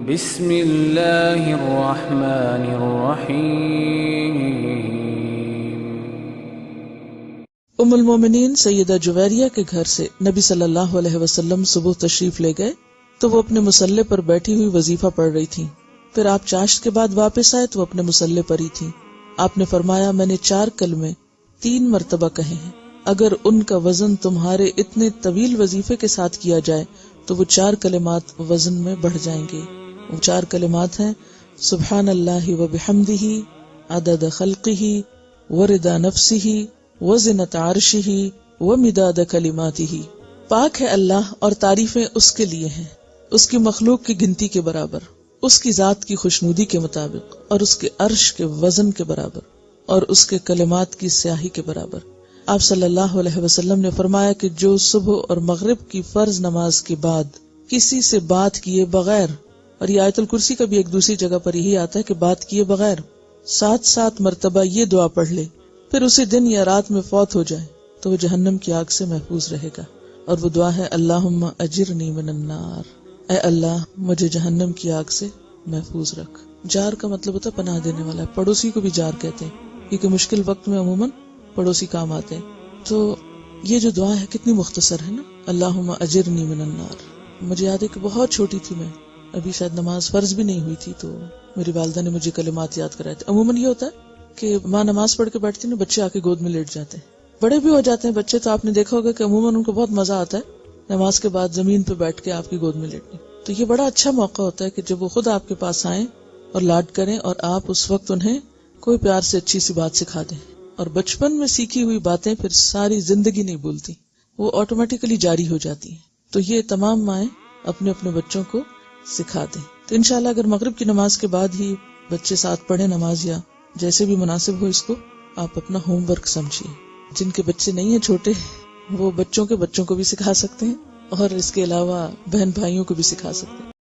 بسم اللہ الرحمن الرحیم۔ ام المومنین سیدہ جویریہ کے گھر سے نبی صلی اللہ علیہ وسلم صبح تشریف لے گئے تو وہ اپنے مصلے پر بیٹھی ہوئی وظیفہ پڑھ رہی تھیں۔ پھر آپ چاشت کے بعد واپس آئے تو وہ اپنے مصلے پر ہی تھیں۔ آپ نے فرمایا، میں نے 4 کلمے 3 مرتبہ کہے ہیں، اگر ان کا وزن تمہارے اتنے طویل وظیفے کے ساتھ کیا جائے تو وہ 4 کلمات وزن میں بڑھ جائیں گے۔ وہ 4 کلمات ہیں: سبحان اللہ و بحمدہ عدد خلقہ ورضا نفسہ وزنۃ عرشہ ومداد کلماتہ۔ پاک ہے اللہ اور تعریفیں اس کے لیے ہیں، اس کی مخلوق کی گنتی کے برابر، اس کی ذات کی خوشنودی کے مطابق، اور اس کے عرش کے وزن کے برابر، اور اس کے کلمات کی سیاہی کے برابر۔ آپ صلی اللہ علیہ وسلم نے فرمایا کہ جو صبح اور مغرب کی فرض نماز کے بعد کسی سے بات کیے بغیر، اور یہ آیت الکرسی کا بھی ایک دوسری جگہ پر یہی آتا ہے کہ بات کیے بغیر 7 مرتبہ یہ دعا پڑھ لے، پھر اسی دن یا رات میں فوت ہو جائے تو وہ جہنم کی آگ سے محفوظ رہے گا۔ اور وہ دعا ہے، اللہم اجرنی من النار، اے اللہ مجھے جہنم کی آگ سے محفوظ رکھ۔ جار کا مطلب ہوتا ہے پناہ دینے والا، پڑوسی کو بھی جار کہتے ہیں کیونکہ مشکل وقت میں عموماً پڑوسی کام آتے ہیں۔ تو یہ جو دعا ہے کتنی مختصر ہے نا، اللہم اجرنی من النار۔ مجھے یاد ہے کہ بہت چھوٹی تھی میں، ابھی شاید نماز فرض بھی نہیں ہوئی تھی، تو میری والدہ نے مجھے کلمات یاد کرائے تھے۔ عموماً یہ ہوتا ہے کہ ماں نماز پڑھ کے بیٹھتی نا، بچے آ کے گود میں لیٹ جاتے ہیں۔ بڑے بھی ہو جاتے ہیں بچے تو آپ نے دیکھا ہوگا کہ عموماً ان کو بہت مزہ آتا ہے نماز کے بعد زمین پہ بیٹھ کے آپ کی گود میں لیٹنے۔ تو یہ بڑا اچھا موقع ہوتا ہے کہ جب وہ خود آپ کے پاس آئیں اور لاڈ کریں، اور آپ اس وقت انہیں کوئی پیار سے اچھی سی بات سکھا دیں۔ اور بچپن میں سیکھی ہوئی باتیں پھر ساری زندگی نہیں بھولتی، وہ آٹومیٹیکلی جاری ہو جاتی ہیں۔ تو یہ تمام مائیں اپنے اپنے بچوں کو سکھا دیں۔ تو انشاءاللہ اگر مغرب کی نماز کے بعد ہی بچے ساتھ پڑھیں نماز، یا جیسے بھی مناسب ہو، اس کو آپ اپنا ہوم ورک سمجھیے۔ جن کے بچے نہیں ہیں چھوٹے، وہ بچوں کے بچوں کو بھی سکھا سکتے ہیں، اور اس کے علاوہ بہن بھائیوں کو بھی سکھا سکتے ہیں۔